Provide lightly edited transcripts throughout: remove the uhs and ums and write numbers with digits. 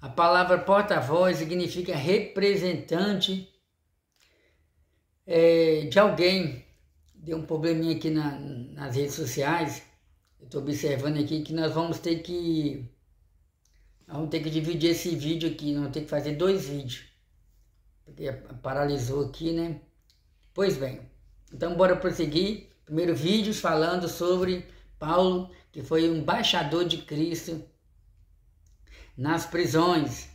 A palavra porta-voz significa representante de alguém. Deu um probleminha aqui nas redes sociais. Eu estou observando aqui que nós vamos ter que dividir esse vídeo aqui. Nós vamos ter que fazer 2 vídeos. Porque paralisou aqui, né? Pois bem, então bora prosseguir. Primeiro vídeo falando sobre Paulo, que foi um embaixador de Cristo nas prisões.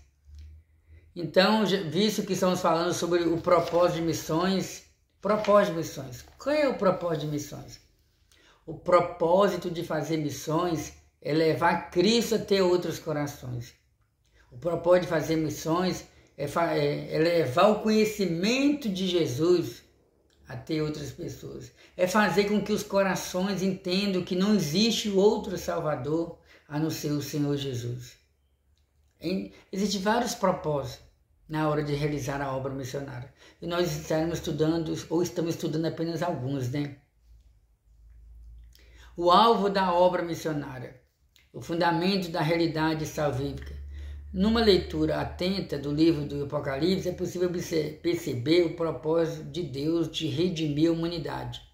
Então, visto que estamos falando sobre o propósito de missões, qual é o propósito de missões? O propósito de fazer missões é levar Cristo até outros corações. O propósito de fazer missões é levar o conhecimento de Jesus até outras pessoas. É fazer com que os corações entendam que não existe outro Salvador a não ser o Senhor Jesus. Existem vários propósitos na hora de realizar a obra missionária. E nós estamos estudando apenas alguns, né? O alvo da obra missionária, o fundamento da realidade salvífica. Numa leitura atenta do livro do Apocalipse, é possível perceber o propósito de Deus de redimir a humanidade.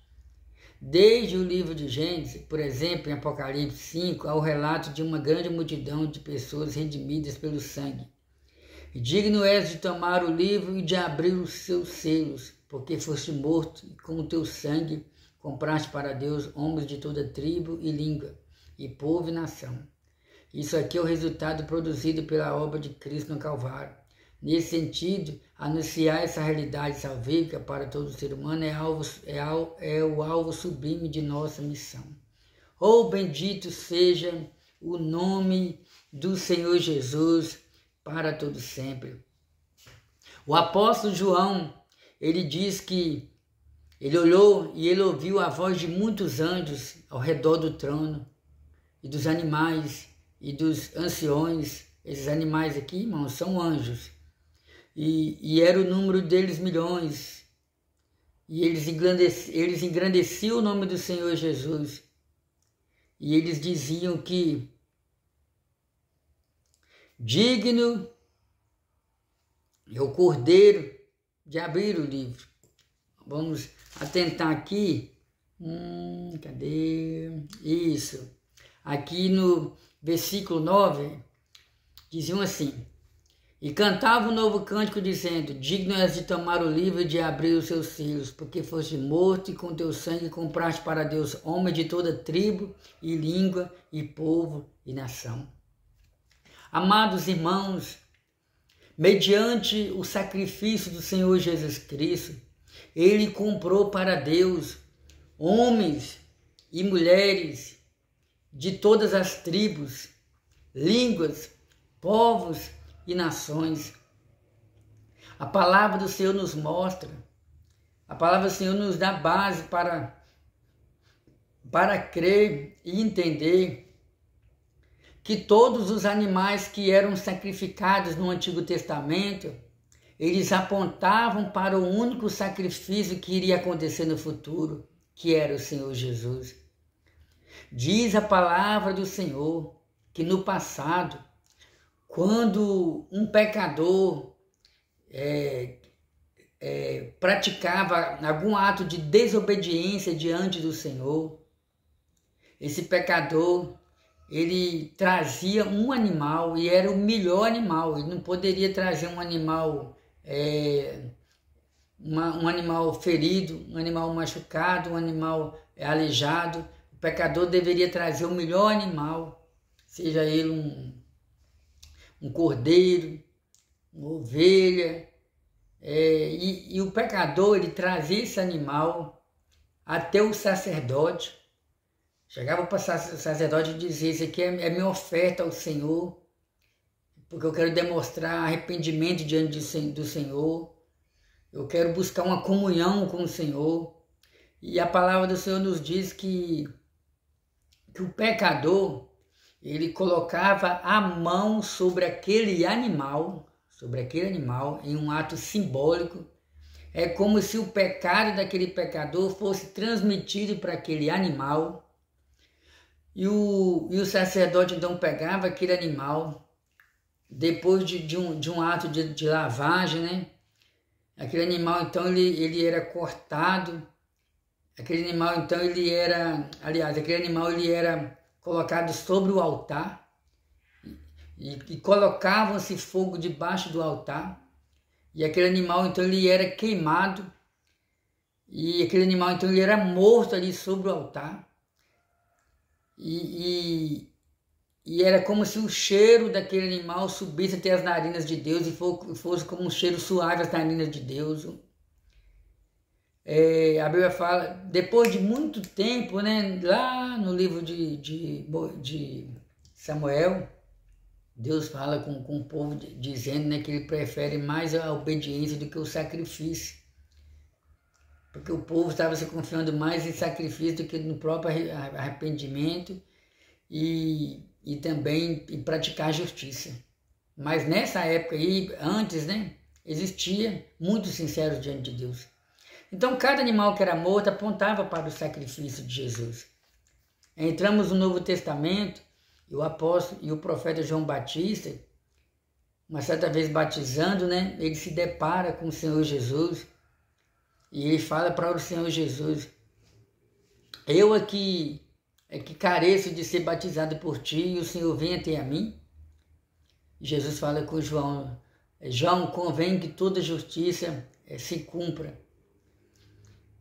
Desde o livro de Gênesis, por exemplo, em Apocalipse 5, há o relato de uma grande multidão de pessoas redimidas pelo sangue. Digno és de tomar o livro e de abrir os seus selos, porque foste morto e com o teu sangue compraste para Deus homens de toda tribo e língua, e povo e nação. Isso aqui é o resultado produzido pela obra de Cristo no Calvário. Nesse sentido, anunciar essa realidade salvífica para todo ser humano é o alvo sublime de nossa missão. Oh, bendito seja o nome do Senhor Jesus para todo sempre. O apóstolo João, ele diz que ele olhou e ele ouviu a voz de muitos anjos ao redor do trono e dos animais e dos anciões. Esses animais aqui, irmãos, são anjos. E era o número deles milhões. E eles engrandeciam o nome do Senhor Jesus. E eles diziam que digno é o Cordeiro de abrir o livro. Vamos atentar aqui. Cadê? Isso. Aqui no versículo 9, diziam assim: e cantava um novo cântico dizendo: digno és de tomar o livro e de abrir os seus selos, porque foste morto e com teu sangue compraste para Deus homens de toda tribo e língua e povo e nação. Amados irmãos, mediante o sacrifício do Senhor Jesus Cristo, Ele comprou para Deus homens e mulheres de todas as tribos, línguas, povos e nações. A palavra do Senhor nos mostra, a palavra do Senhor nos dá base para crer e entender que todos os animais que eram sacrificados no Antigo Testamento, eles apontavam para o único sacrifício que iria acontecer no futuro, que era o Senhor Jesus. Diz a palavra do Senhor que no passado, quando um pecador praticava algum ato de desobediência diante do Senhor, esse pecador, ele trazia um animal e era o melhor animal. Ele não poderia trazer um animal um animal ferido, um animal machucado, um animal aleijado. O pecador deveria trazer o melhor animal, seja ele um cordeiro, uma ovelha. E o pecador, ele trazia esse animal até o sacerdote. Chegava para o sacerdote e dizia: isso aqui é minha oferta ao Senhor, porque eu quero demonstrar arrependimento diante do Senhor, eu quero buscar uma comunhão com o Senhor. E a palavra do Senhor nos diz que o pecador, ele colocava a mão sobre aquele animal em um ato simbólico. É como se o pecado daquele pecador fosse transmitido para aquele animal. E o sacerdote então pegava aquele animal, depois de um ato de lavagem, né? Aquele animal, então, ele era cortado. Aquele animal, então, aquele animal ele era colocado sobre o altar e colocavam-se fogo debaixo do altar. E aquele animal, então, ele era queimado. E aquele animal, então, ele era morto ali sobre o altar. E era como se o cheiro daquele animal subisse até as narinas de Deus e fosse como um cheiro suave às narinas de Deus. A Bíblia fala, depois de muito tempo, né, lá no livro de Samuel, Deus fala com o povo dizendo, né, que ele prefere mais a obediência do que o sacrifício. Porque o povo estava se confiando mais em sacrifício do que no próprio arrependimento e também em praticar a justiça. Mas nessa época aí, antes, né, existia muitos sinceros diante de Deus. Então cada animal que era morto apontava para o sacrifício de Jesus. Entramos no Novo Testamento e o apóstolo e o profeta João Batista, uma certa vez batizando, né, ele se depara com o Senhor Jesus e ele fala para o Senhor Jesus: eu aqui que careço de ser batizado por ti e o Senhor vem até a mim. Jesus fala com João: João, convém que toda justiça se cumpra.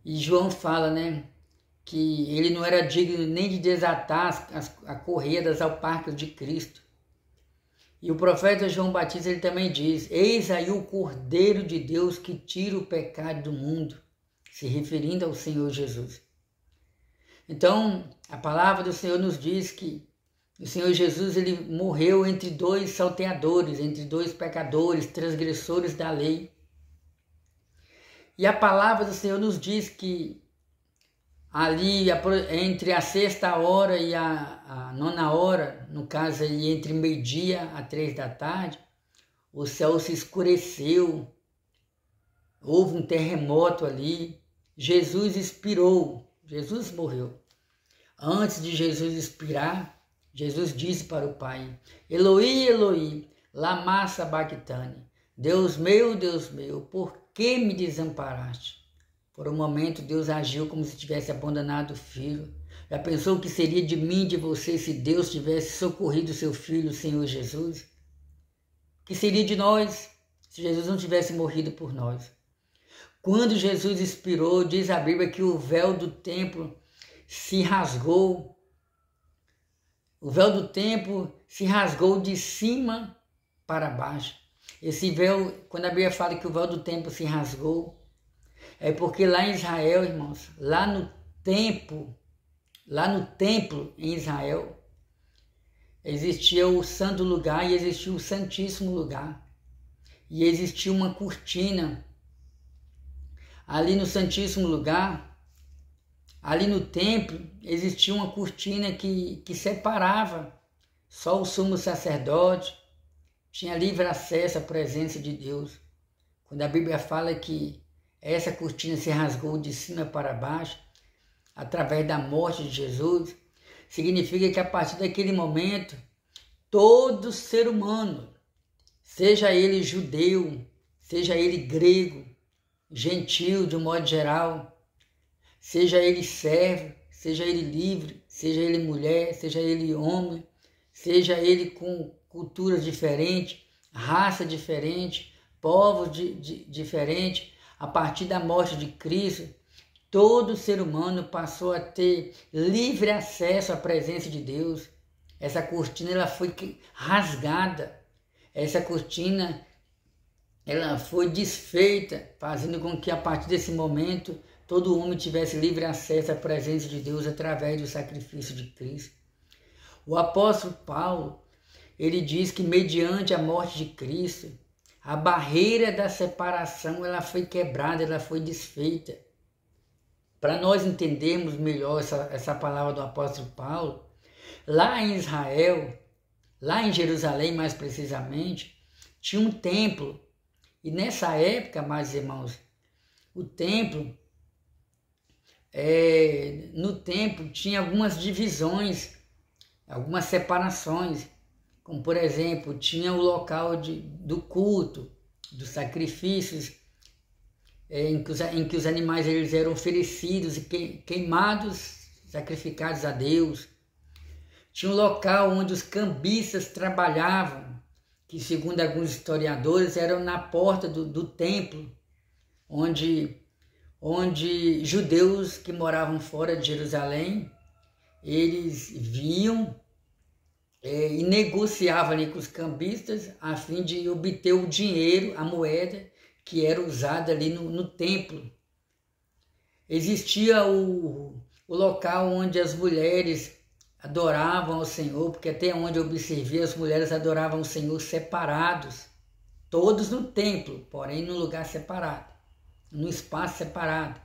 E João fala, né, que ele não era digno nem de desatar a correia das alparcas de Cristo. E o profeta João Batista ele também diz: eis aí o Cordeiro de Deus que tira o pecado do mundo, se referindo ao Senhor Jesus. Então, a palavra do Senhor nos diz que o Senhor Jesus ele morreu entre dois salteadores, entre dois pecadores, transgressores da lei. E a palavra do Senhor nos diz que ali entre a 6ª hora e a 9ª hora, no caso aí entre meio-dia a 3 da tarde, o céu se escureceu, houve um terremoto ali, Jesus expirou, Jesus morreu. Antes de Jesus expirar, Jesus disse para o Pai: Eloi, Eloi, lama sabachthani, Deus meu, por que me desamparaste? Por um momento Deus agiu como se tivesse abandonado o filho. Já pensou o que seria de mim e de você se Deus tivesse socorrido o seu filho, o Senhor Jesus? O que seria de nós se Jesus não tivesse morrido por nós? Quando Jesus expirou, diz a Bíblia que o véu do templo se rasgou. O véu do templo se rasgou de cima para baixo. Esse véu, quando a Bíblia fala que o véu do templo se rasgou, é porque lá em Israel, irmãos, lá no templo em Israel, existia o santo lugar e existia o santíssimo lugar. E existia uma cortina. Ali no santíssimo lugar, ali no templo, existia uma cortina que separava só o sumo sacerdote, tinha livre acesso à presença de Deus. Quando a Bíblia fala que essa cortina se rasgou de cima para baixo, através da morte de Jesus, significa que a partir daquele momento, todo ser humano, seja ele judeu, seja ele grego, gentil de um modo geral, seja ele servo, seja ele livre, seja ele mulher, seja ele homem, seja ele com culturas diferentes, raça diferente, povos diferentes, a partir da morte de Cristo, todo ser humano passou a ter livre acesso à presença de Deus. Essa cortina ela foi rasgada, essa cortina ela foi desfeita, fazendo com que a partir desse momento todo homem tivesse livre acesso à presença de Deus através do sacrifício de Cristo. O apóstolo Paulo, ele diz que mediante a morte de Cristo, a barreira da separação ela foi quebrada, ela foi desfeita. Para nós entendermos melhor essa palavra do apóstolo Paulo, lá em Israel, lá em Jerusalém mais precisamente, tinha um templo. E nessa época, meus irmãos, no templo tinha algumas divisões, algumas separações. como por exemplo, tinha o local do culto, dos sacrifícios, em que os animais eles eram oferecidos e queimados, sacrificados a Deus. Tinha um local onde os cambistas trabalhavam, que segundo alguns historiadores eram na porta do templo, onde judeus que moravam fora de Jerusalém, eles vinham e negociavam ali com os cambistas a fim de obter o dinheiro, a moeda que era usada ali no templo. Existia o local onde as mulheres adoravam ao Senhor, porque até onde eu observei, as mulheres adoravam o Senhor separados, todos no templo, porém num lugar separado, num espaço separado.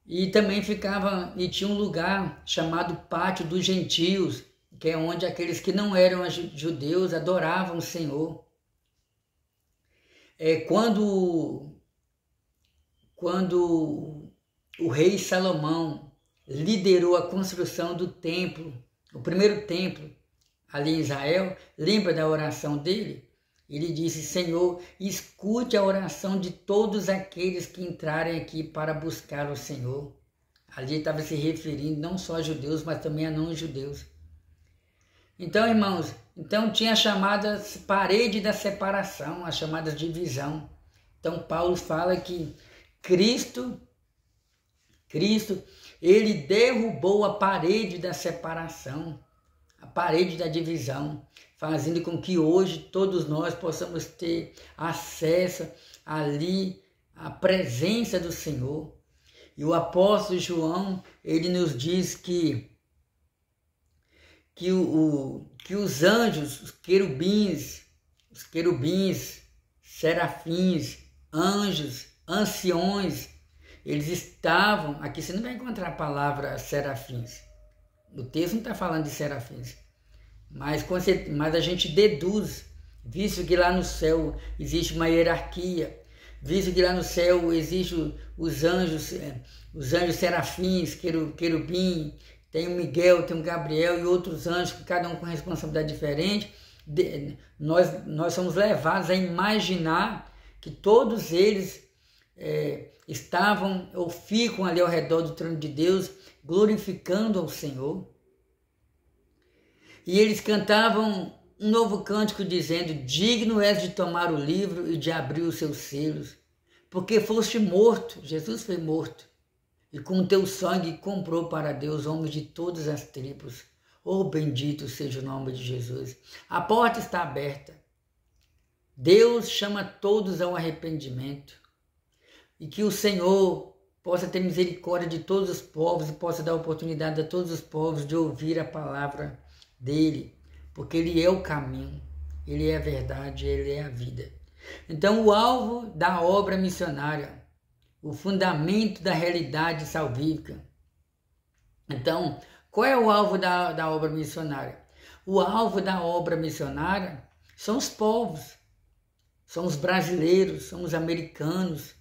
E também tinha um lugar chamado Pátio dos Gentios, que é onde aqueles que não eram judeus adoravam o Senhor. Quando o rei Salomão liderou a construção do templo, o primeiro templo ali em Israel, lembra da oração dele? Ele disse: Senhor, escute a oração de todos aqueles que entrarem aqui para buscar o Senhor. Ali estava se referindo não só a judeus, mas também a não-judeus. Então, irmãos, tinha a chamada parede da separação, a chamada divisão. Então, Paulo fala que Cristo, ele derrubou a parede da separação, a parede da divisão, fazendo com que hoje todos nós possamos ter acesso ali à presença do Senhor. E o apóstolo João, ele nos diz que os anjos, os querubins, serafins, anjos, anciões, eles estavam, aqui você não vai encontrar a palavra serafins, o texto não está falando de serafins, mas a gente deduz, visto que lá no céu existe uma hierarquia, visto que lá no céu existem os anjos serafins, querubim, tem o Miguel, tem o Gabriel e outros anjos, cada um com responsabilidade diferente. Nós somos levados a imaginar que todos eles estavam ou ficam ali ao redor do trono de Deus, glorificando ao Senhor. E eles cantavam um novo cântico dizendo: digno és de tomar o livro e de abrir os seus selos, porque foste morto, Jesus foi morto, e com o teu sangue comprou para Deus homens de todas as tribos. Oh, bendito seja o nome de Jesus. A porta está aberta. Deus chama todos ao arrependimento. E que o Senhor possa ter misericórdia de todos os povos e possa dar oportunidade a todos os povos de ouvir a palavra dele, porque ele é o caminho, ele é a verdade, ele é a vida. Então, o alvo da obra missionária, o fundamento da realidade salvífica. Então, qual é o alvo da obra missionária? O alvo da obra missionária são os povos, são os brasileiros, são os americanos,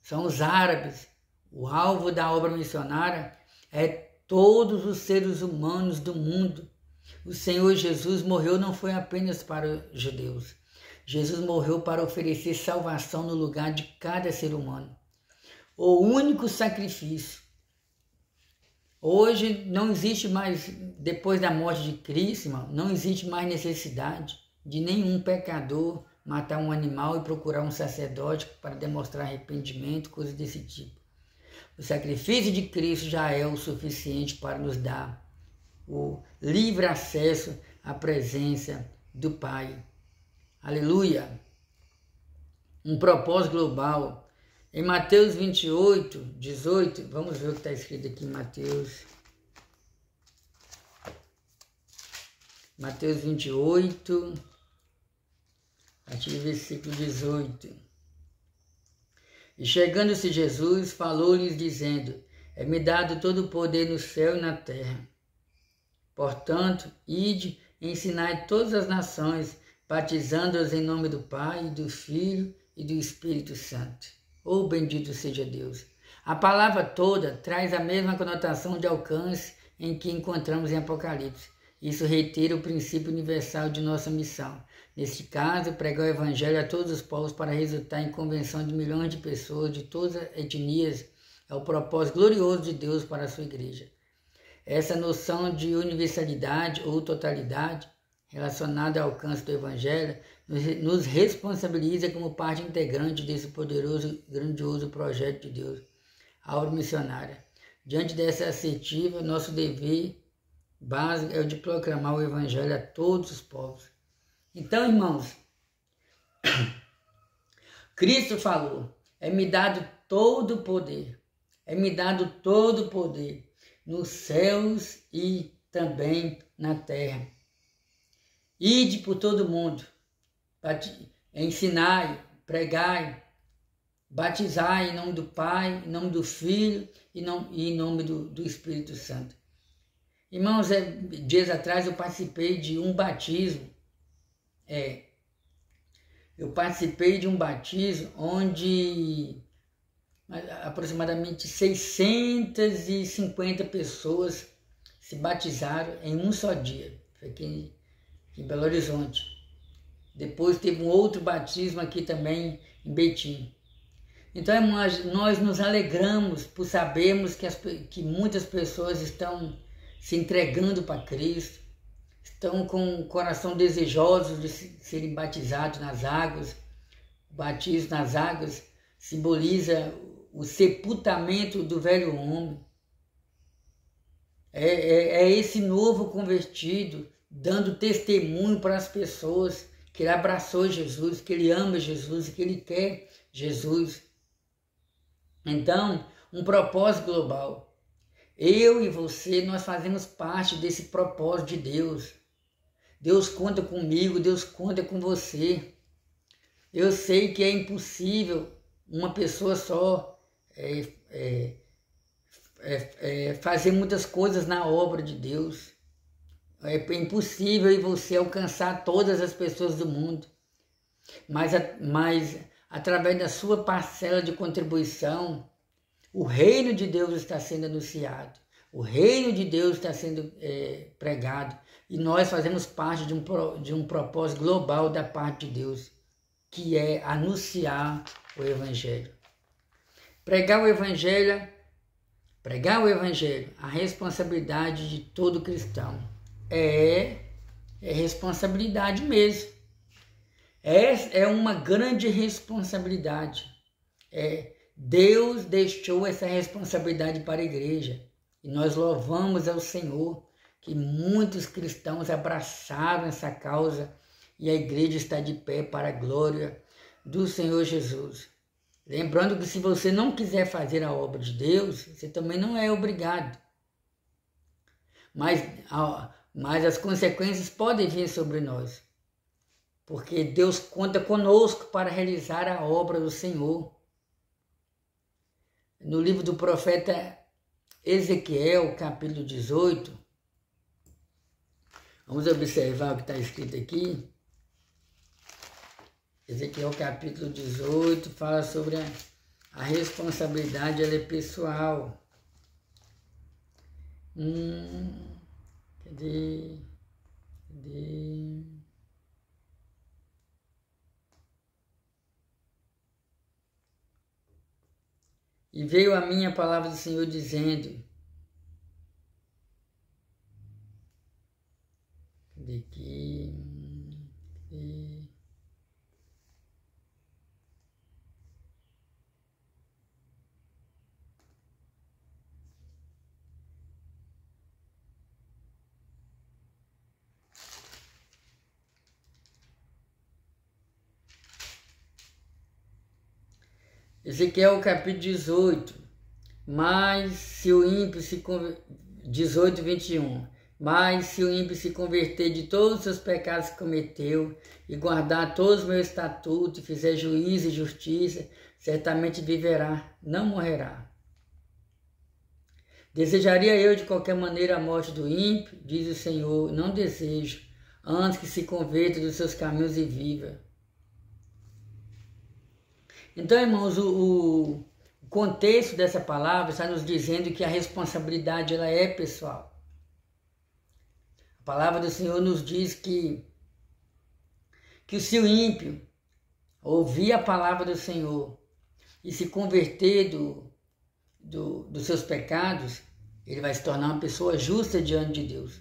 são os árabes. O alvo da obra missionária é todos os seres humanos do mundo. O Senhor Jesus morreu não foi apenas para os judeus. Jesus morreu para oferecer salvação no lugar de cada ser humano. O único sacrifício. Hoje não existe mais, depois da morte de Cristo, irmão, não existe mais necessidade de nenhum pecador matar um animal e procurar um sacerdote para demonstrar arrependimento, coisas desse tipo. O sacrifício de Cristo já é o suficiente para nos dar o livre acesso à presença do Pai. Aleluia! Um propósito global. Em Mateus 28, 18, vamos ver o que está escrito aqui em Mateus. Mateus 28, a partir do versículo 18. E chegando-se Jesus, falou-lhes dizendo: é-me dado todo o poder no céu e na terra. Portanto, ide e ensinai todas as nações, batizando-as em nome do Pai, do Filho e do Espírito Santo. Oh, bendito seja Deus! A palavra toda traz a mesma conotação de alcance em que encontramos em Apocalipse. Isso reitera o princípio universal de nossa missão. Neste caso, pregar o Evangelho a todos os povos para resultar em convenção de milhões de pessoas de todas as etnias é o propósito glorioso de Deus para a sua igreja. Essa noção de universalidade ou totalidade relacionada ao alcance do Evangelho nos responsabiliza como parte integrante desse poderoso e grandioso projeto de Deus, a obra missionária. Diante dessa assertiva, nosso dever básico é o de proclamar o Evangelho a todos os povos. Então, irmãos, Cristo falou, é-me dado todo o poder, é-me dado todo o poder nos céus e também na terra. Ide por todo mundo, ensinai, pregai, batizai em nome do Pai, em nome do Filho e em nome do Espírito Santo. Irmãos, dias atrás eu participei de um batismo. Eu participei de um batismo onde aproximadamente 650 pessoas se batizaram em um só dia. Foi aqui em Belo Horizonte. Depois teve um outro batismo aqui também em Betim. Então nós nos alegramos por sabermos que muitas pessoas estão se entregando para Cristo, estão com o coração desejosos de serem batizados nas águas. O batismo nas águas simboliza o sepultamento do velho homem. É esse novo convertido dando testemunho para as pessoas que ele abraçou Jesus, que ele ama Jesus, que ele quer Jesus. Então, um propósito global. Eu e você, nós fazemos parte desse propósito de Deus. Deus conta comigo, Deus conta com você. Eu sei que é impossível uma pessoa só fazer muitas coisas na obra de Deus. É impossível e você alcançar todas as pessoas do mundo. Mas através da sua parcela de contribuição, o reino de Deus está sendo anunciado. O reino de Deus está sendo pregado. E nós fazemos parte de um propósito global da parte de Deus, que é anunciar o Evangelho. Pregar o Evangelho, a responsabilidade de todo cristão. É responsabilidade mesmo. É uma grande responsabilidade. Deus deixou essa responsabilidade para a igreja. E nós louvamos ao Senhor que muitos cristãos abraçaram essa causa e a igreja está de pé para a glória do Senhor Jesus. Lembrando que se você não quiser fazer a obra de Deus, você também não é obrigado. Mas as consequências podem vir sobre nós, porque Deus conta conosco para realizar a obra do Senhor. No livro do profeta Ezequiel, capítulo 18, vamos observar o que está escrito aqui. Ezequiel, capítulo 18, fala sobre a responsabilidade, ela é pessoal. Cadê? E veio a minha palavra do Senhor dizendo, cadê aqui? Ezequiel capítulo 18, mas se o ímpio se 18, 21, mas se o ímpio se converter de todos os seus pecados que cometeu e guardar todos os meus estatutos e fizer juízo e justiça, certamente viverá, não morrerá. Desejaria eu de qualquer maneira a morte do ímpio, diz o Senhor, não desejo, antes que se converta dos seus caminhos e viva. Então, irmãos, o contexto dessa palavra está nos dizendo que a responsabilidade ela é pessoal. A A palavra do Senhor nos diz que se o ímpio ouvir a palavra do Senhor e se converter dos seus pecados, ele vai se tornar uma pessoa justa diante de Deus.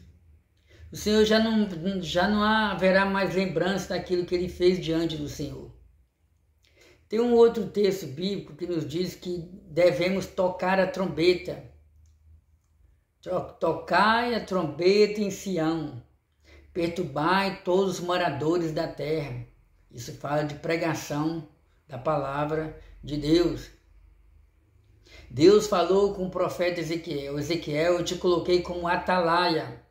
O Senhor já não haverá mais lembrança daquilo que ele fez diante do Senhor. Tem um outro texto bíblico que nos diz que devemos tocar a trombeta. Tocai a trombeta em Sião, perturbai todos os moradores da terra. Isso fala de pregação da palavra de Deus. Deus falou com o profeta Ezequiel: Ezequiel, eu te coloquei como atalaia,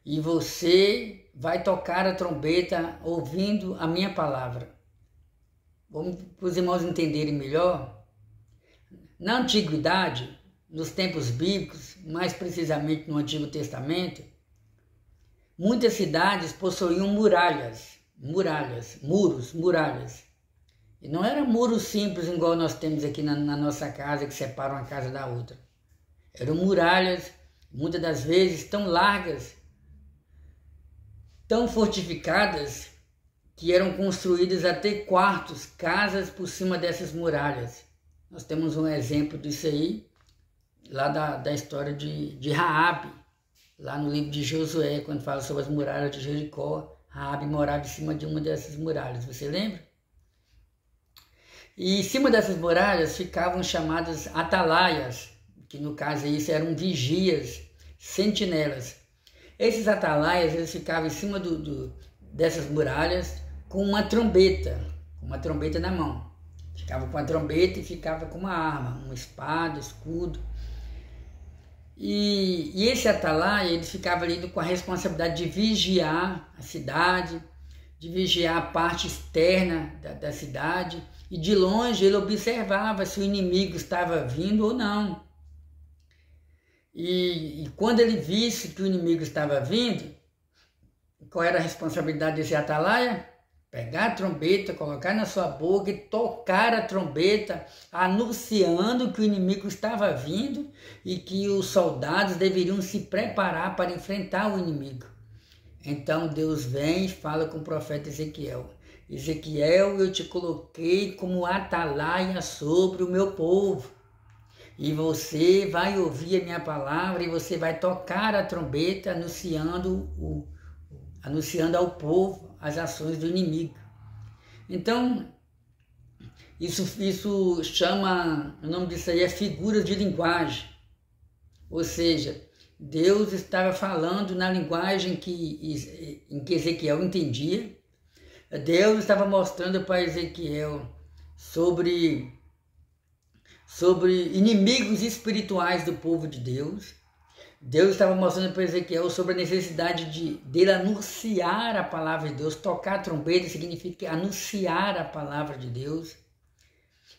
e você vai tocar a trombeta ouvindo a minha palavra. Vamos para os irmãos entenderem melhor. Na antiguidade, nos tempos bíblicos, mais precisamente no Antigo Testamento, muitas cidades possuíam muralhas. E não eram muros simples igual nós temos aqui na nossa casa, que separam uma casa da outra. Eram muralhas, muitas das vezes, tão largas, tão fortificadas, que eram construídas até quartos, casas por cima dessas muralhas. Nós temos um exemplo disso aí, lá da história de Raabe, lá no livro de Josué, quando fala sobre as muralhas de Jericó. Raabe morava em cima de uma dessas muralhas, você lembra? E em cima dessas muralhas ficavam chamadas atalaias, que no caso isso eram vigias, sentinelas. Esses atalaias, eles ficavam em cima dessas muralhas com uma trombeta na mão. Ficava com a trombeta e ficava com uma arma, uma espada, escudo. E esse atalaia, ele ficava ali com a responsabilidade de vigiar a cidade, de vigiar a parte externa da cidade, e de longe ele observava se o inimigo estava vindo ou não. E quando ele visse que o inimigo estava vindo, qual era a responsabilidade desse atalaia? Pegar a trombeta, colocar na sua boca e tocar a trombeta, anunciando que o inimigo estava vindo e que os soldados deveriam se preparar para enfrentar o inimigo. Então Deus vem e fala com o profeta Ezequiel: Ezequiel, eu te coloquei como atalaia sobre o meu povo. E você vai ouvir a minha palavra e você vai tocar a trombeta anunciando ao povo as ações do inimigo. Então, isso chama, o nome disso aí é figura de linguagem. Ou seja, Deus estava falando na linguagem em que Ezequiel entendia. Deus estava mostrando para Ezequiel sobre inimigos espirituais do povo de Deus. Deus estava mostrando para Ezequiel sobre a necessidade dele anunciar a palavra de Deus. Tocar a trombeta significa anunciar a palavra de Deus.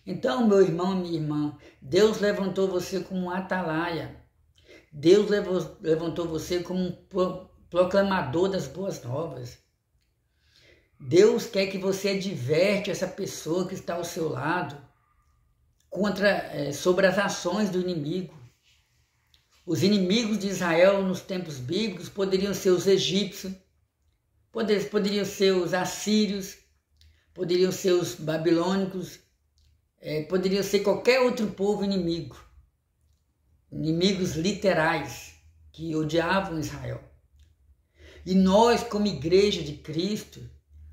Então, meu irmão e minha irmã, Deus levantou você como um atalaia. Deus levantou você como um proclamador das boas novas. Deus quer que você adverte essa pessoa que está ao seu lado sobre as ações do inimigo. Os inimigos de Israel nos tempos bíblicos poderiam ser os egípcios, poderiam ser os assírios, poderiam ser os babilônicos, poderiam ser qualquer outro povo inimigo. Inimigos literais que odiavam Israel. E nós, como igreja de Cristo,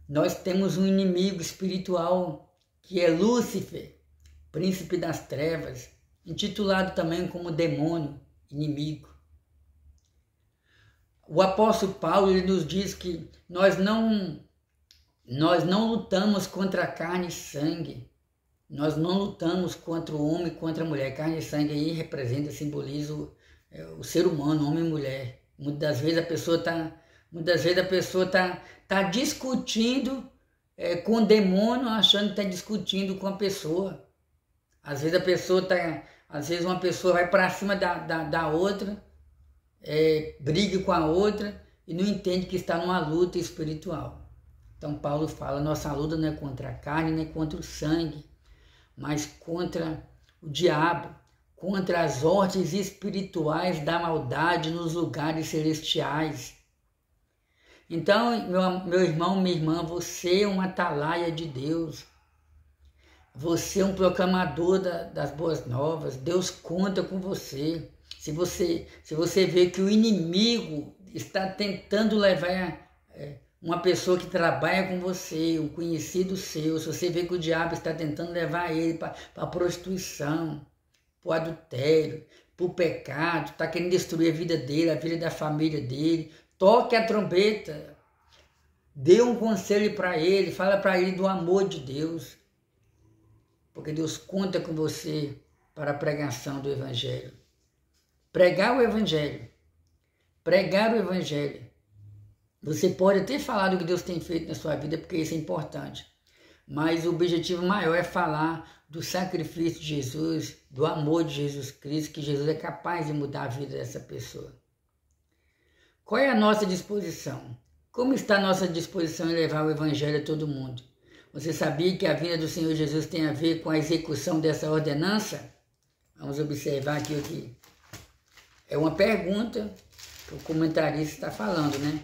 nós temos um inimigo espiritual que é Lúcifer, príncipe das trevas, intitulado também como demônio, inimigo. O apóstolo Paulo ele nos diz que nós não lutamos contra a carne e sangue. Nós não lutamos contra o homem e contra a mulher. Carne e sangue aí representa, simboliza o ser humano, homem e mulher. Muitas das vezes a pessoa está discutindo com o demônio, achando que está discutindo com a pessoa. Às vezes uma pessoa vai para cima da outra, briga com a outra e não entende que está numa luta espiritual. Então Paulo fala, nossa luta não é contra a carne, nem contra o sangue, mas contra o diabo, contra as hordas espirituais da maldade nos lugares celestiais. Então, meu irmão, minha irmã, você é um atalaia de Deus. Você é um proclamador das boas novas. Deus conta com você. Se você vê que o inimigo está tentando levar uma pessoa que trabalha com você, um conhecido seu, se você vê que o diabo está tentando levar ele para a prostituição, para o adultério, para o pecado, está querendo destruir a vida dele, a vida da família dele, toque a trombeta, dê um conselho para ele, fala para ele do amor de Deus, porque Deus conta com você para a pregação do Evangelho. Pregar o Evangelho. Pregar o Evangelho. Você pode até falar do que Deus tem feito na sua vida, porque isso é importante. Mas o objetivo maior é falar do sacrifício de Jesus, do amor de Jesus Cristo, que Jesus é capaz de mudar a vida dessa pessoa. Qual é a nossa disposição? Como está a nossa disposição em levar o Evangelho a todo mundo? Você sabia que a vinda do Senhor Jesus tem a ver com a execução dessa ordenança? Vamos observar aqui o que é uma pergunta que o comentarista está falando, né?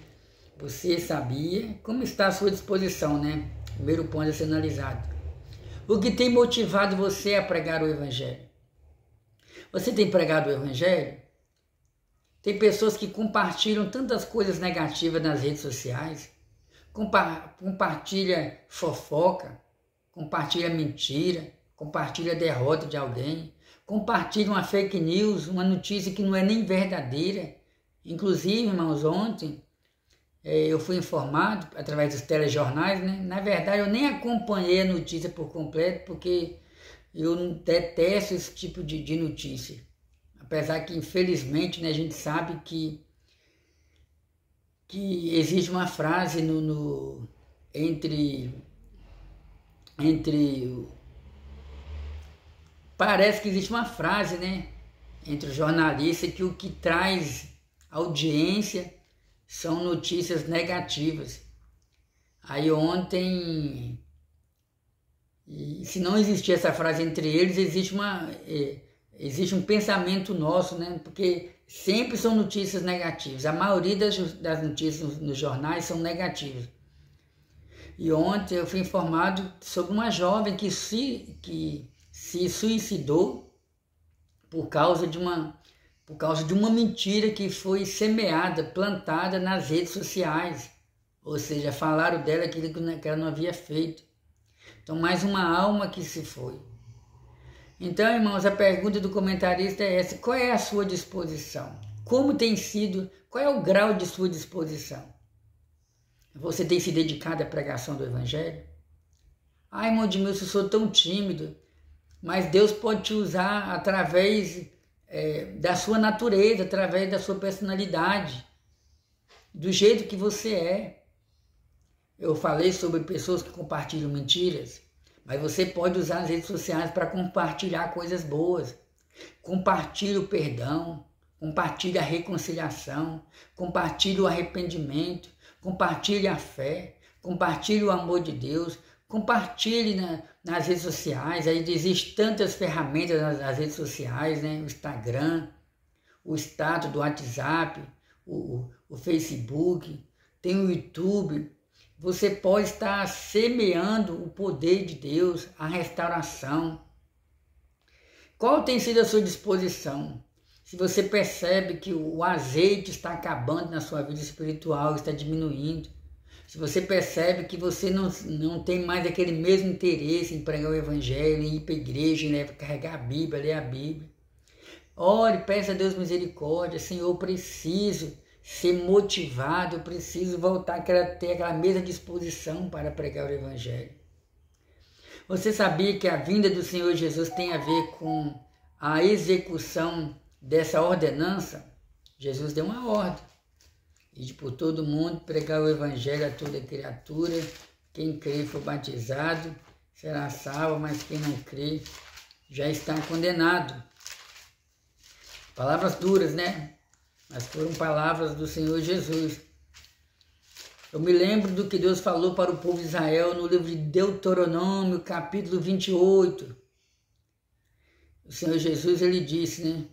Você sabia? Como está a sua disposição, né? Primeiro ponto a ser analisado. O que tem motivado você a pregar o Evangelho? Você tem pregado o Evangelho? Tem pessoas que compartilham tantas coisas negativas nas redes sociais, compartilha fofoca, compartilha mentira, compartilha derrota de alguém, compartilha uma fake news, uma notícia que não é nem verdadeira. Inclusive, irmãos, ontem eu fui informado através dos telejornais, né? Na verdade, eu nem acompanhei a notícia por completo, porque eu detesto esse tipo de notícia. Apesar que, infelizmente, né, a gente sabe que existe uma frase parece que existe uma frase, né, entre os jornalistas, que o que traz audiência são notícias negativas. Aí ontem, se não existir essa frase entre eles, existe um pensamento nosso, né? Porque sempre são notícias negativas. A maioria das notícias nos jornais são negativas. E ontem eu fui informado sobre uma jovem que se suicidou por causa de uma mentira que foi semeada, plantada nas redes sociais. Ou seja, falaram dela aquilo que ela não havia feito. Então, mais uma alma que se foi. Então, irmãos, a pergunta do comentarista é essa: qual é a sua disposição? Como tem sido, qual é o grau de sua disposição? Você tem se dedicado à pregação do Evangelho? Ai, irmão Edmilson, eu sou tão tímido, mas Deus pode te usar através da sua natureza, através da sua personalidade, do jeito que você é. Eu falei sobre pessoas que compartilham mentiras, mas você pode usar as redes sociais para compartilhar coisas boas. Compartilhe o perdão, compartilhe a reconciliação, compartilhe o arrependimento, compartilhe a fé, compartilhe o amor de Deus, compartilhe nas redes sociais. Aí existem tantas ferramentas nas redes sociais, né? O Instagram, o status do WhatsApp, o Facebook, tem o YouTube. Você pode estar semeando o poder de Deus, a restauração. Qual tem sido a sua disposição? Se você percebe que o azeite está acabando na sua vida espiritual, está diminuindo, se você percebe que você não tem mais aquele mesmo interesse em pregar o Evangelho, em ir para a igreja, né, carregar a Bíblia, ler a Bíblia, ore, peça a Deus misericórdia. Senhor, eu preciso ser motivado, eu preciso voltar a ter aquela mesma disposição para pregar o Evangelho. Você sabia que a vinda do Senhor Jesus tem a ver com a execução dessa ordenança? Jesus deu uma ordem: ide por todo mundo, pregar o Evangelho a toda criatura. Quem crê e for batizado será salvo, mas quem não crê já está condenado. Palavras duras, né? Mas foram palavras do Senhor Jesus. Eu me lembro do que Deus falou para o povo de Israel no livro de Deuteronômio, capítulo 28. O Senhor Jesus, ele disse, né?